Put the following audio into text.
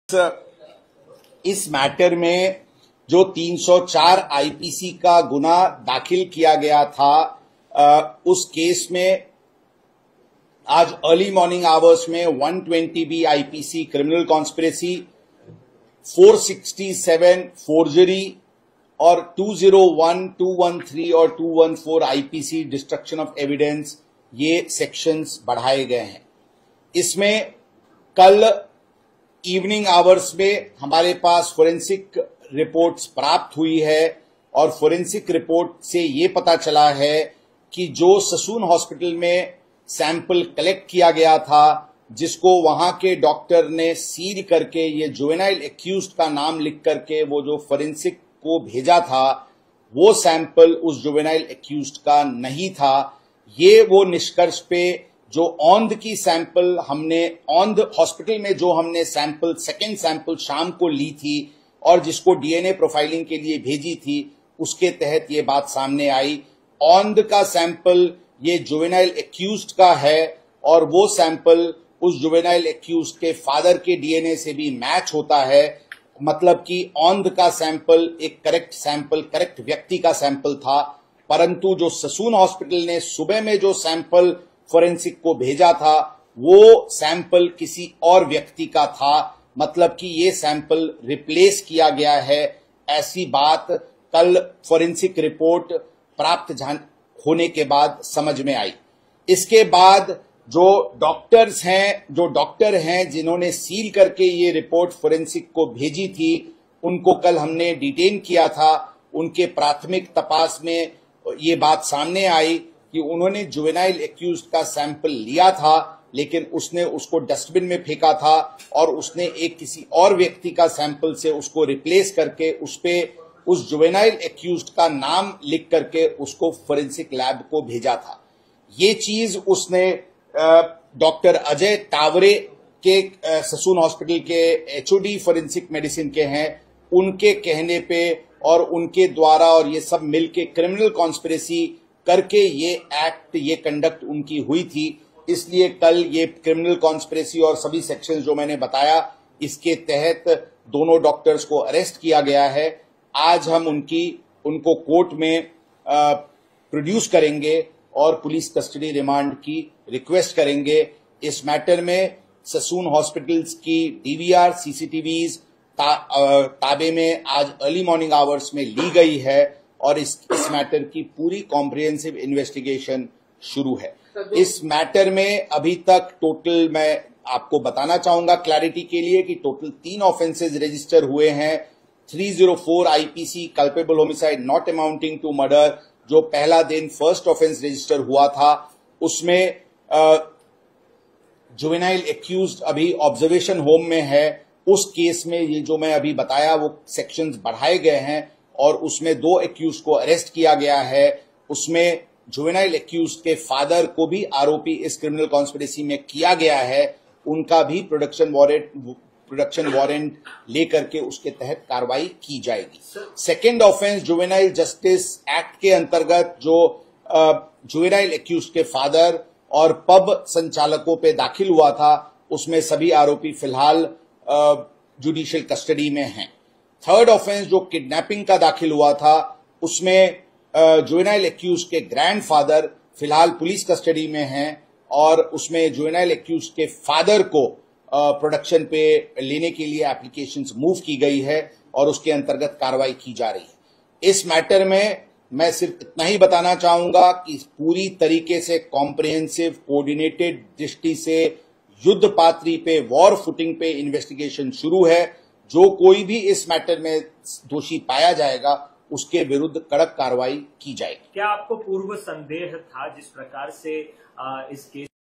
इस मैटर में जो 304 आईपीसी का गुना दाखिल किया गया था, उस केस में आज अर्ली मॉर्निंग आवर्स में 120 B IPC criminal conspiracy, 467 forgery और 201, 213 और 214 आईपीसी डिस्ट्रक्शन ऑफ एविडेंस, ये सेक्शंस बढ़ाए गए हैं। इसमें कल इवनिंग आवर्स में हमारे पास फोरेंसिक रिपोर्ट्स प्राप्त हुई है और फोरेंसिक रिपोर्ट से ये पता चला है कि जो ससून हॉस्पिटल में सैंपल कलेक्ट किया गया था, जिसको वहां के डॉक्टर ने सील करके ये जुवेनाइल एक्यूज्ड का नाम लिख करके वो जो फोरेंसिक को भेजा था, वो सैंपल उस जुवेनाइल एक्यूज्ड का नहीं था। ये वो निष्कर्ष पे जो औंध की सैंपल हमने औंध हॉस्पिटल में जो हमने सैंपल सेकेंड सैंपल शाम को ली थी और जिसको डीएनए प्रोफाइलिंग के लिए भेजी थी, उसके तहत ये बात सामने आई। औंध का सैंपल ये जुवेनाइल एक्यूज्ड का है और वो सैंपल उस जुवेनाइल एक्यूज्ड के फादर के डीएनए से भी मैच होता है। मतलब कि औंध का सैंपल एक करेक्ट व्यक्ति का सैंपल था, परंतु जो ससून हॉस्पिटल ने सुबह में जो सैंपल फोरेंसिक को भेजा था, वो सैंपल किसी और व्यक्ति का था। मतलब कि ये सैंपल रिप्लेस किया गया है, ऐसी बात कल फोरेंसिक रिपोर्ट प्राप्त होने के बाद समझ में आई। इसके बाद जो डॉक्टर हैं जिन्होंने सील करके ये रिपोर्ट फोरेंसिक को भेजी थी, उनको कल हमने डिटेन किया था। उनके प्राथमिक तपास में ये बात सामने आई कि उन्होंने जुवेनाइल एक्यूज्ड का सैंपल लिया था, लेकिन उसने उसको डस्टबिन में फेंका था और उसने एक किसी और व्यक्ति का सैंपल से उसको रिप्लेस करके उस जुवेनाइल एक्यूज्ड का नाम लिख करके उसको फोरेंसिक लैब को भेजा था। ये चीज उसने डॉक्टर अजय टावरे के ससून हॉस्पिटल के एचओडी फोरेंसिक मेडिसिन के हैं, उनके कहने पे और उनके द्वारा और ये सब मिलके क्रिमिनल कॉन्स्पिरेसी करके ये कंडक्ट उनकी हुई थी। इसलिए कल ये क्रिमिनल कॉन्स्पिरेसी और सभी सेक्शंस जो मैंने बताया, इसके तहत दोनों डॉक्टर्स को अरेस्ट किया गया है। आज हम उनको कोर्ट में प्रोड्यूस करेंगे और पुलिस कस्टडी रिमांड की रिक्वेस्ट करेंगे। इस मैटर में ससून हॉस्पिटल्स की डीवीआर सीसीटीवीज ताबे में आज अर्ली मॉर्निंग आवर्स में ली गई है और इस मैटर की पूरी कॉम्प्रिहेंसिव इन्वेस्टिगेशन शुरू है। इस मैटर में अभी तक टोटल मैं आपको बताना चाहूंगा क्लैरिटी के लिए कि टोटल 3 ऑफेंसेज रजिस्टर हुए हैं। 304 IPC culpable homicide not amounting to murder, जो पहला दिन फर्स्ट ऑफेंस रजिस्टर हुआ था, उसमें जुवेनाइल एक्यूज्ड अभी ऑब्जर्वेशन होम में है। उस केस में ये जो मैं अभी बताया वो सेक्शंस बढ़ाए गए हैं और उसमें 2 एक्यूज्ड को अरेस्ट किया गया है। उसमें जुवेनाइल एक्यूज्ड के फादर को भी आरोपी इस क्रिमिनल कॉन्स्पिरेसी में किया गया है, उनका भी प्रोडक्शन वारंट लेकर के उसके तहत कार्रवाई की जाएगी। Second offence juvenile justice act के अंतर्गत जो जुवेनाइल एक्यूज्ड के फादर और पब संचालकों पे दाखिल हुआ था, उसमें सभी आरोपी फिलहाल जुडिशियल कस्टडी में हैं। थर्ड ऑफेंस जो किडनैपिंग का दाखिल हुआ था, उसमें जुवेनाइल एक्यूज्ड के ग्रैंडफादर फिलहाल पुलिस कस्टडी में हैं और उसमें जुवेनाइल एक्यूज्ड के फादर को प्रोडक्शन पे लेने के लिए एप्लीकेशंस मूव की गई है और उसके अंतर्गत कार्रवाई की जा रही है। इस मैटर में मैं सिर्फ इतना ही बताना चाहूंगा कि पूरी तरीके से कॉम्प्रिहेंसिव कोऑर्डिनेटेड दृष्टि से युद्ध पात्री पे वॉर फुटिंग पे इन्वेस्टिगेशन शुरू है। जो कोई भी इस मैटर में दोषी पाया जाएगा उसके विरुद्ध कड़क कार्रवाई की जाएगी। क्या आपको पूर्व संदेह था जिस प्रकार से इस केस